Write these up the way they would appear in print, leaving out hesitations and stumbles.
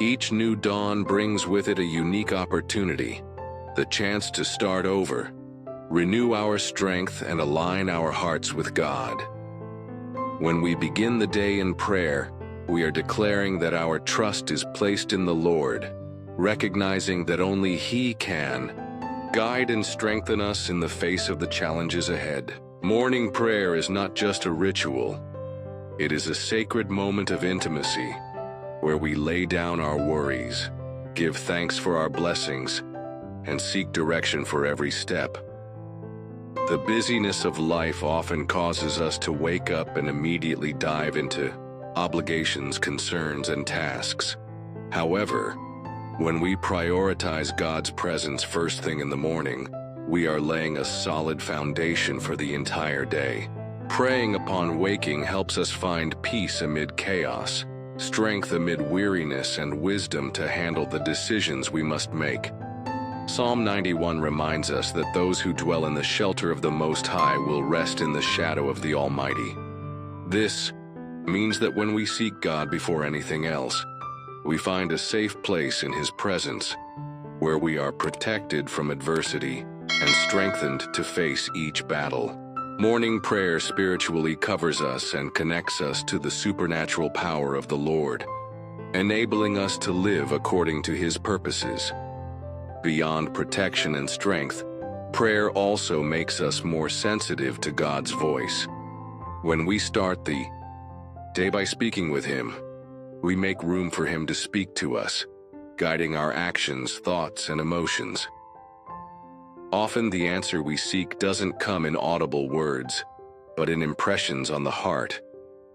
Each new dawn brings with it a unique opportunity, the chance to start over, renew our strength, and align our hearts with God. When we begin the day in prayer, we are declaring that our trust is placed in the Lord, recognizing that only He can guide and strengthen us in the face of the challenges ahead. Morning prayer is not just a ritual. It is a sacred moment of intimacy, where we lay down our worries, give thanks for our blessings, and seek direction for every step. The busyness of life often causes us to wake up and immediately dive into obligations, concerns, and tasks. However, when we prioritize God's presence first thing in the morning, we are laying a solid foundation for the entire day. Praying upon waking helps us find peace amid chaos, strength amid weariness, and wisdom to handle the decisions we must make. Psalm 91 reminds us that those who dwell in the shelter of the Most High will rest in the shadow of the Almighty. This means that when we seek God before anything else, we find a safe place in His presence, where we are protected from adversity and strengthened to face each battle. Morning prayer spiritually covers us and connects us to the supernatural power of the Lord, enabling us to live according to His purposes. Beyond protection and strength, prayer also makes us more sensitive to God's voice. When we start the day by speaking with Him, we make room for Him to speak to us, guiding our actions, thoughts, and emotions. Often the answer we seek doesn't come in audible words, but in impressions on the heart,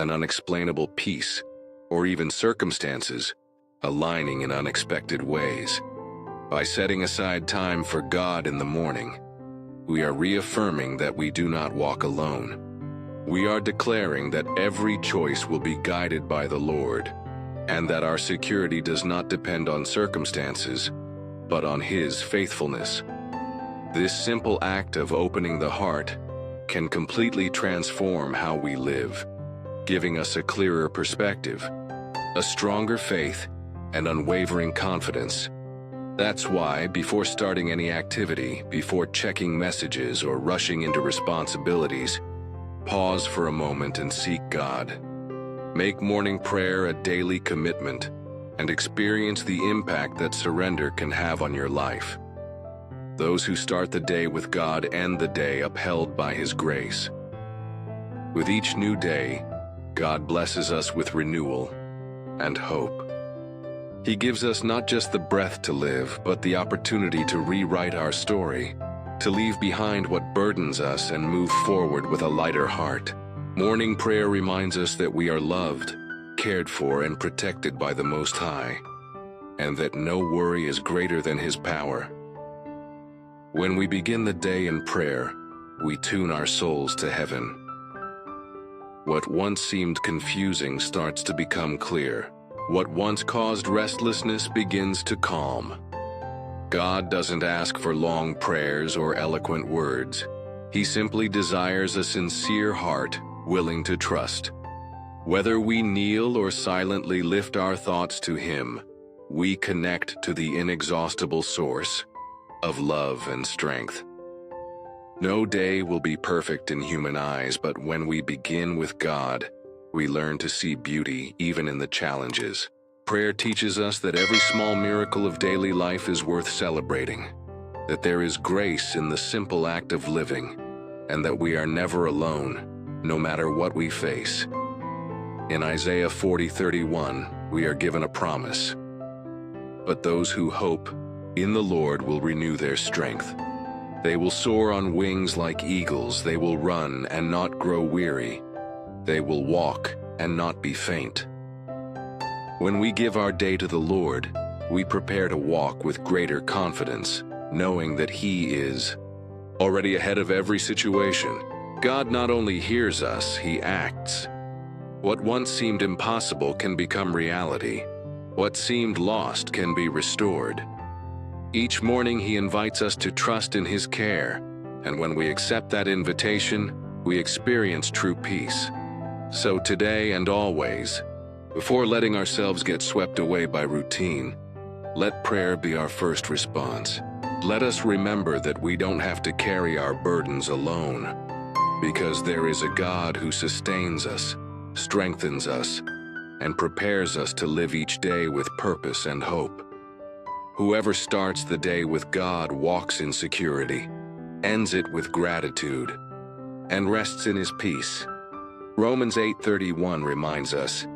an unexplainable peace, or even circumstances aligning in unexpected ways. By setting aside time for God in the morning, we are reaffirming that we do not walk alone. We are declaring that every choice will be guided by the Lord, and that our security does not depend on circumstances, but on His faithfulness. This simple act of opening the heart can completely transform how we live, giving us a clearer perspective, a stronger faith, and unwavering confidence. That's why, before starting any activity, before checking messages or rushing into responsibilities, pause for a moment and seek God. Make morning prayer a daily commitment and experience the impact that surrender can have on your life. Those who start the day with God end the day upheld by His grace. With each new day, God blesses us with renewal and hope. He gives us not just the breath to live, but the opportunity to rewrite our story, to leave behind what burdens us and move forward with a lighter heart. Morning prayer reminds us that we are loved, cared for, and protected by the Most High, and that no worry is greater than His power. When we begin the day in prayer, we tune our souls to heaven. What once seemed confusing starts to become clear. What once caused restlessness begins to calm. God doesn't ask for long prayers or eloquent words. He simply desires a sincere heart, willing to trust. Whether we kneel or silently lift our thoughts to Him, we connect to the inexhaustible source of love and strength. No day will be perfect in human eyes, but when we begin with God, we learn to see beauty even in the challenges. Prayer teaches us that every small miracle of daily life is worth celebrating, that there is grace in the simple act of living, and that we are never alone, no matter what we face. In Isaiah 40:31, we are given a promise. But those who hope in the Lord will renew their strength. They will soar on wings like eagles. They will run and not grow weary. They will walk and not be faint. When we give our day to the Lord, we prepare to walk with greater confidence, knowing that He is already ahead of every situation. God not only hears us, He acts. What once seemed impossible can become reality. What seemed lost can be restored. Each morning He invites us to trust in His care, and when we accept that invitation, we experience true peace. So today and always, Before letting ourselves get swept away by routine, let prayer be our first response. Let us remember that we don't have to carry our burdens alone, because there is a God who sustains us, strengthens us, and prepares us to live each day with purpose and hope. Whoever starts the day with God walks in security, ends it with gratitude, and rests in his peace. Romans 8:31 reminds us,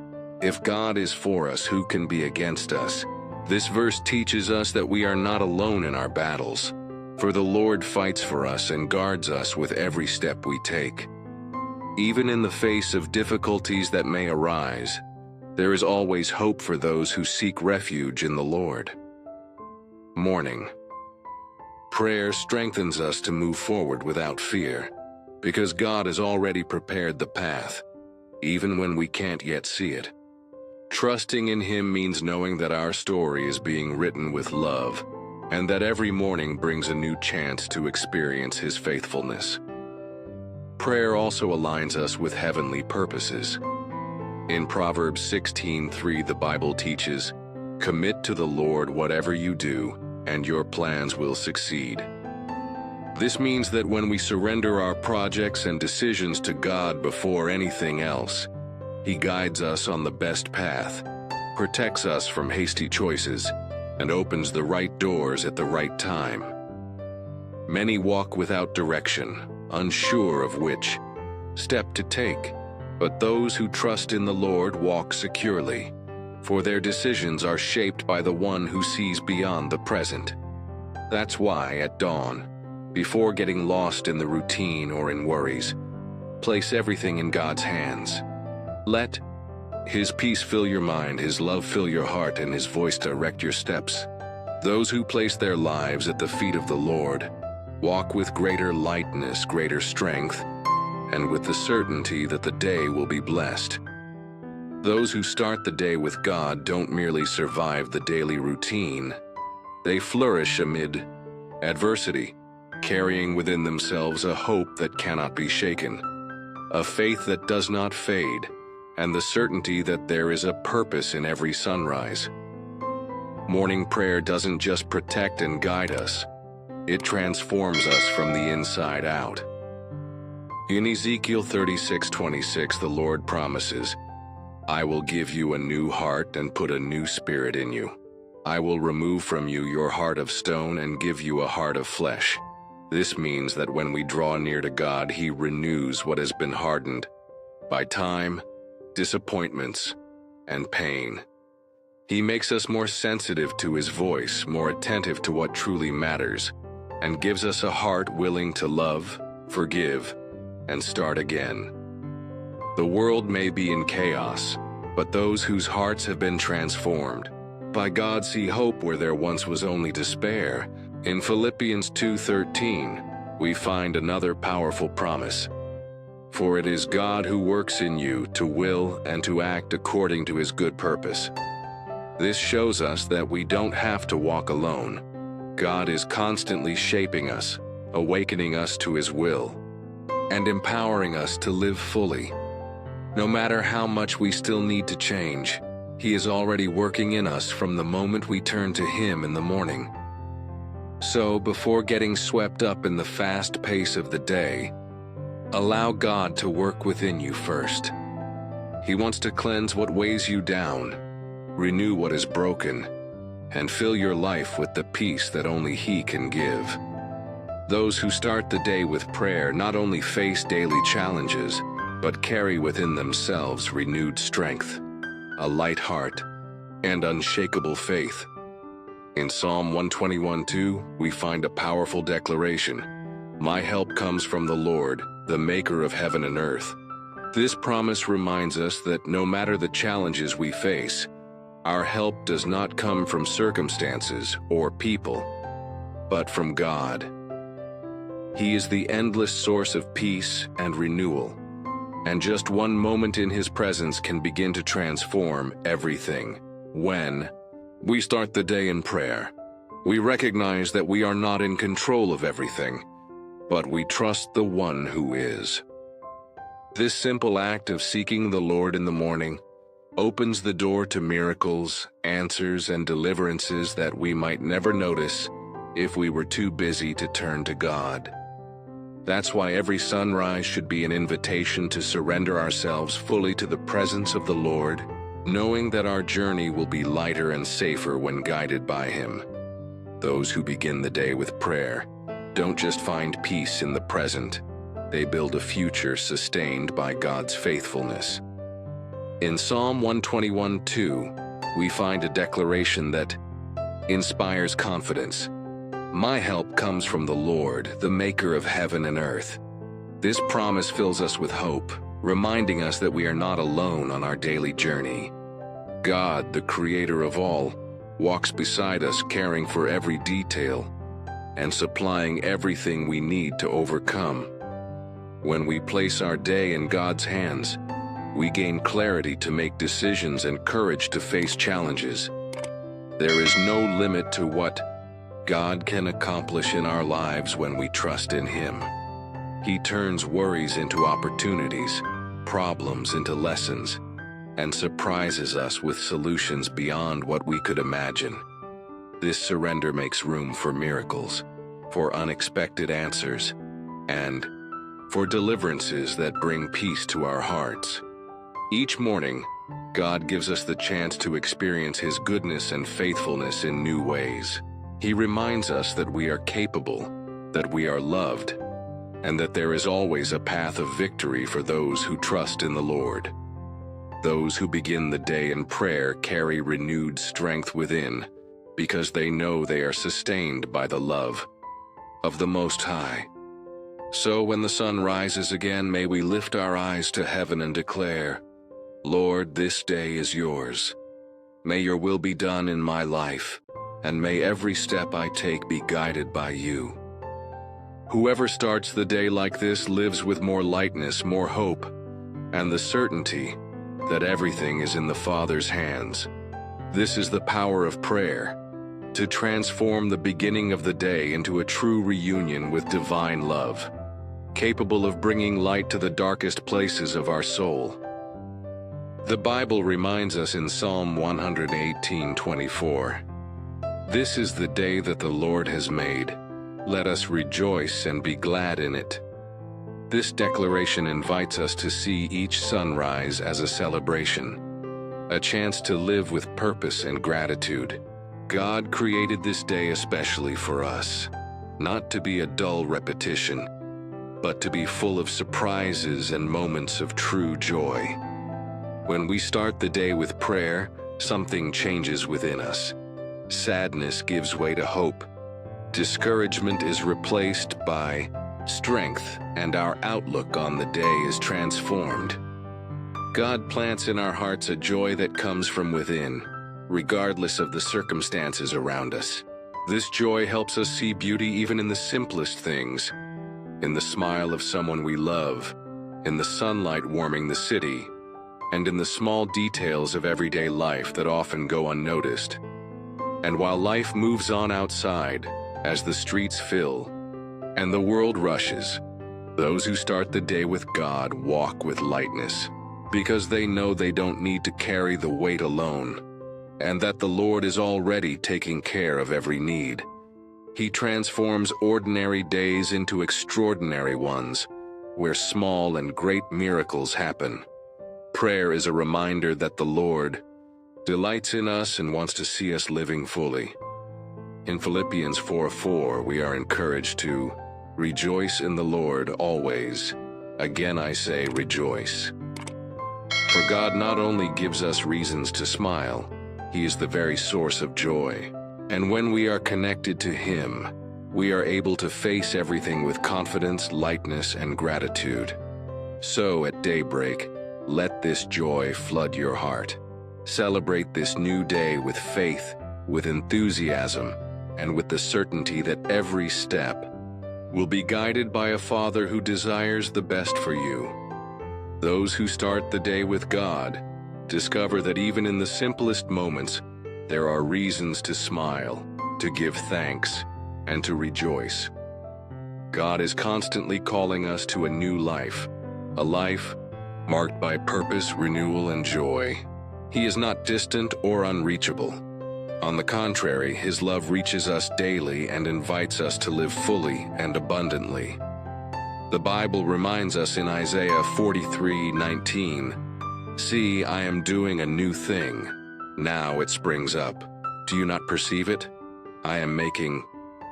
"If God is for us, who can be against us?" This verse teaches us that we are not alone in our battles, for the Lord fights for us and guards us with every step we take. Even in the face of difficulties that may arise, there is always hope for those who seek refuge in the Lord. Morning. Prayer strengthens us to move forward without fear, because God has already prepared the path, even when we can't yet see it. Trusting in Him means knowing that our story is being written with love, and that every morning brings a new chance to experience His faithfulness. Prayer also aligns us with heavenly purposes. In Proverbs 16:3, the Bible teaches, "Commit to the Lord whatever you do, and your plans will succeed." This means that when we surrender our projects and decisions to God before anything else, He guides us on the best path, protects us from hasty choices, and opens the right doors at the right time. Many walk without direction, unsure of which step to take, but those who trust in the Lord walk securely, for their decisions are shaped by the one who sees beyond the present. That's why at dawn, before getting lost in the routine or in worries, place everything in God's hands. Let His peace fill your mind, His love fill your heart, and His voice direct your steps. Those who place their lives at the feet of the Lord walk with greater lightness, greater strength, and with the certainty that the day will be blessed. Those who start the day with God don't merely survive the daily routine. They flourish amid adversity, carrying within themselves a hope that cannot be shaken, a faith that does not fade, and the certainty that there is a purpose in every sunrise. Morning prayer doesn't just protect and guide us, it transforms us from the inside out. In Ezekiel 36:26, the Lord promises, "I will give you a new heart and put a new spirit in you. I will remove from you your heart of stone and give you a heart of flesh." This means that when we draw near to God, He renews what has been hardened by time, disappointments, and pain. He makes us more sensitive to His voice, more attentive to what truly matters, and gives us a heart willing to love, forgive, and start again. The world may be in chaos, but those whose hearts have been transformed by God see hope where there once was only despair. In Philippians 2:13, we find another powerful promise. "For it is God who works in you to will and to act according to His good purpose." This shows us that we don't have to walk alone. God is constantly shaping us, awakening us to His will, and empowering us to live fully. No matter how much we still need to change, He is already working in us from the moment we turn to Him in the morning. So, before getting swept up in the fast pace of the day, allow God to work within you first. He wants to cleanse what weighs you down, renew what is broken, and fill your life with the peace that only He can give. Those who start the day with prayer not only face daily challenges, but carry within themselves renewed strength, a light heart, and unshakable faith. In Psalm 121:2, we find a powerful declaration, "My help comes from the Lord, the maker of heaven and earth." This promise reminds us that no matter the challenges we face, our help does not come from circumstances or people, but from God. He is the endless source of peace and renewal, and just one moment in His presence can begin to transform everything. When we start the day in prayer, we recognize that we are not in control of everything, but we trust the one who is. This simple act of seeking the Lord in the morning opens the door to miracles, answers, and deliverances that we might never notice if we were too busy to turn to God. That's why every sunrise should be an invitation to surrender ourselves fully to the presence of the Lord, knowing that our journey will be lighter and safer when guided by Him. Those who begin the day with prayer don't just find peace in the present, they build a future sustained by God's faithfulness. In Psalm 121:2, we find a declaration that inspires confidence. My help comes from the Lord, the maker of heaven and earth. This promise fills us with hope, reminding us that we are not alone on our daily journey. God, the creator of all, walks beside us, caring for every detail and supplying everything we need to overcome. When we place our day in God's hands, we gain clarity to make decisions and courage to face challenges. There is no limit to what God can accomplish in our lives when we trust in Him. He turns worries into opportunities, problems into lessons, and surprises us with solutions beyond what we could imagine. This surrender makes room for miracles, for unexpected answers, and for deliverances that bring peace to our hearts. Each morning, God gives us the chance to experience His goodness and faithfulness in new ways. He reminds us that we are capable, that we are loved, and that there is always a path of victory for those who trust in the Lord. Those who begin the day in prayer carry renewed strength within, because they know they are sustained by the love of the Most High. So when the sun rises again, may we lift our eyes to heaven and declare, Lord, this day is yours. May your will be done in my life, and may every step I take be guided by you. Whoever starts the day like this lives with more lightness, more hope, and the certainty that everything is in the Father's hands. This is the power of prayer, to transform the beginning of the day into a true reunion with divine love, capable of bringing light to the darkest places of our soul. The Bible reminds us in Psalm 118:24, "This is the day that the Lord has made. Let us rejoice and be glad in it." This declaration invites us to see each sunrise as a celebration, a chance to live with purpose and gratitude. God created this day especially for us, not to be a dull repetition, but to be full of surprises and moments of true joy. When we start the day with prayer, something changes within us. Sadness gives way to hope. Discouragement is replaced by strength, and our outlook on the day is transformed. God plants in our hearts a joy that comes from within, regardless of the circumstances around us. This joy helps us see beauty even in the simplest things, in the smile of someone we love, in the sunlight warming the city, and in the small details of everyday life that often go unnoticed. And while life moves on outside, as the streets fill, and the world rushes, those who start the day with God walk with lightness, because they know they don't need to carry the weight alone, and that the Lord is already taking care of every need. He transforms ordinary days into extraordinary ones, where small and great miracles happen. Prayer is a reminder that the Lord delights in us and wants to see us living fully. In Philippians 4:4, we are encouraged to rejoice in the Lord always. Again I say, rejoice. For God not only gives us reasons to smile, He is the very source of joy. And when we are connected to Him, we are able to face everything with confidence, lightness, and gratitude. So at daybreak, let this joy flood your heart. Celebrate this new day with faith, with enthusiasm, and with the certainty that every step will be guided by a Father who desires the best for you. Those who start the day with God discover that even in the simplest moments, there are reasons to smile, to give thanks, and to rejoice. God is constantly calling us to a new life, a life marked by purpose, renewal, and joy. He is not distant or unreachable. On the contrary, His love reaches us daily and invites us to live fully and abundantly. The Bible reminds us in Isaiah 43:19, "See, I am doing a new thing. Now it springs up. Do you not perceive it? I am making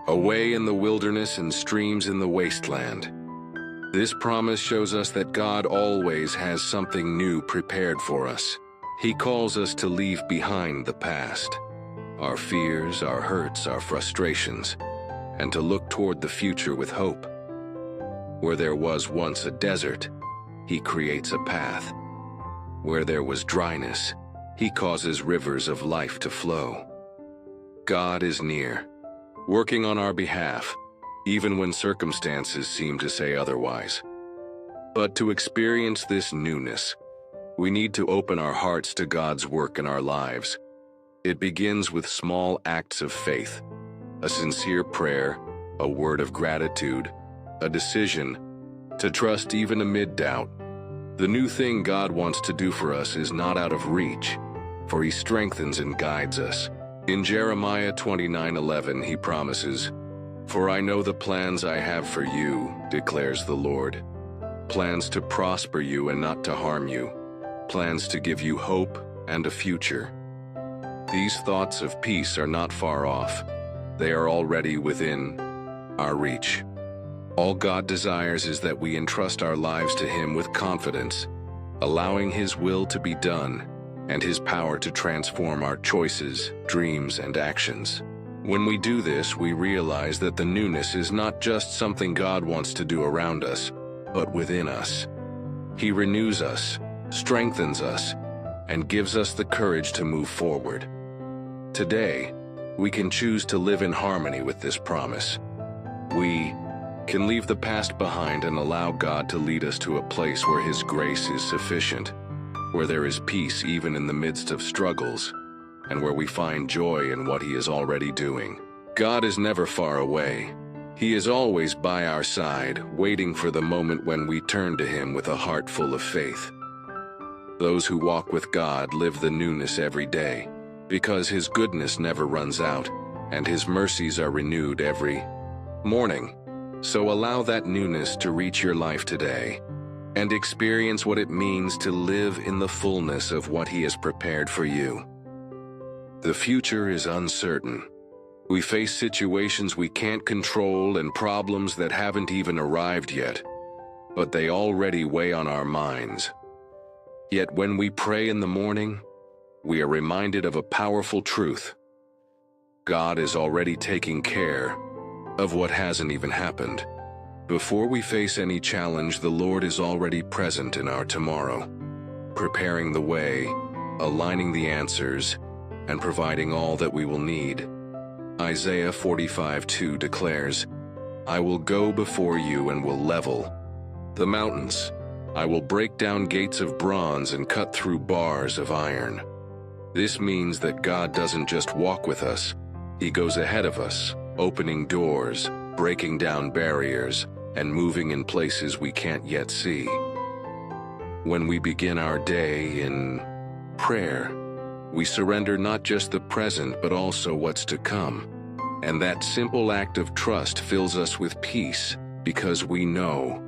a way in the wilderness and streams in the wasteland." This promise shows us that God always has something new prepared for us. He calls us to leave behind the past, our fears, our hurts, our frustrations, and to look toward the future with hope. Where there was once a desert, He creates a path. Where there was dryness, He causes rivers of life to flow. God is near, working on our behalf, even when circumstances seem to say otherwise. But to experience this newness, we need to open our hearts to God's work in our lives. It begins with small acts of faith, a sincere prayer, a word of gratitude, a decision to trust even amid doubt. The new thing God wants to do for us is not out of reach, for He strengthens and guides us. In Jeremiah 29:11, He promises, "For I know the plans I have for you, declares the Lord, plans to prosper you and not to harm you, plans to give you hope and a future." These thoughts of peace are not far off. They are already within our reach. All God desires is that we entrust our lives to Him with confidence, allowing His will to be done and His power to transform our choices, dreams, and actions. When we do this, we realize that the newness is not just something God wants to do around us, but within us. He renews us, strengthens us, and gives us the courage to move forward. Today, we can choose to live in harmony with this promise. We can leave the past behind and allow God to lead us to a place where His grace is sufficient, where there is peace even in the midst of struggles, and where we find joy in what He is already doing. God is never far away. He is always by our side, waiting for the moment when we turn to Him with a heart full of faith. Those who walk with God live the newness every day, because His goodness never runs out, and His mercies are renewed every morning. So allow that newness to reach your life today, and experience what it means to live in the fullness of what He has prepared for you. The future is uncertain. We face situations we can't control and problems that haven't even arrived yet, but they already weigh on our minds. Yet when we pray in the morning, we are reminded of a powerful truth. God is already taking care of what hasn't even happened. Before we face any challenge, the Lord is already present in our tomorrow, preparing the way, aligning the answers, and providing all that we will need. Isaiah 45:2 declares, "I will go before you and will level the mountains. I will break down gates of bronze and cut through bars of iron." This means that God doesn't just walk with us, He goes ahead of us, opening doors, breaking down barriers, and moving in places we can't yet see. When we begin our day in prayer, we surrender not just the present but also what's to come. And that simple act of trust fills us with peace because we know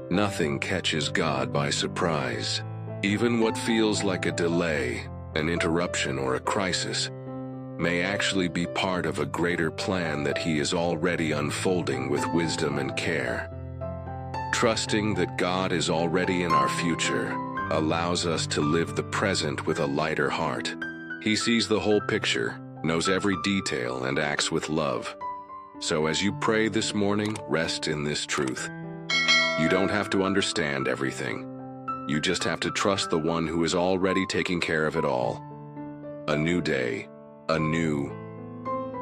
nothing catches God by surprise. Even what feels like a delay, an interruption, or a crisis may actually be part of a greater plan that He is already unfolding with wisdom and care. Trusting that God is already in our future allows us to live the present with a lighter heart. He sees the whole picture, knows every detail, and acts with love. So as you pray this morning, rest in this truth. You don't have to understand everything. You just have to trust the one who is already taking care of it all. A new day, a new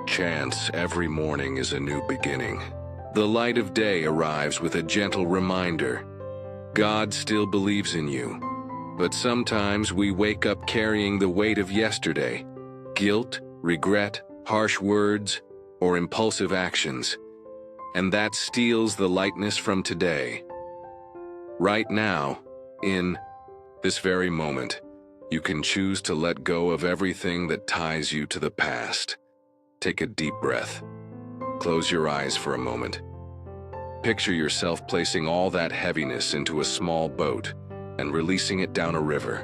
chance. Every morning is a new beginning. The light of day arrives with a gentle reminder. God still believes in you. But sometimes we wake up carrying the weight of yesterday, guilt, regret, harsh words, or impulsive actions, and that steals the lightness from today. Right now, in this very moment, You can choose to let go of everything that ties you to the past. Take a deep breath. Close your eyes for a moment. Picture yourself placing all that heaviness into a small boat and releasing it down a river.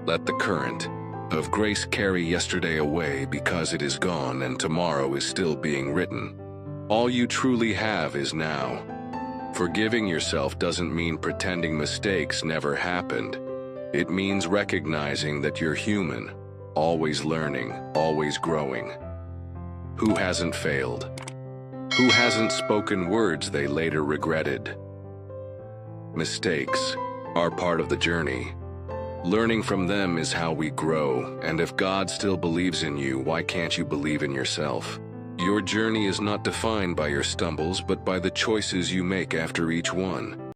Let the current of grace carry yesterday away because it is gone and tomorrow is still being written. All you truly have is now. Forgiving yourself doesn't mean pretending mistakes never happened. It means recognizing that you're human, always learning, always growing. Who hasn't failed? Who hasn't spoken words they later regretted? Mistakes are part of the journey. Learning from them is how we grow, and if God still believes in you, why can't you believe in yourself? Your journey is not defined by your stumbles, but by the choices you make after each one.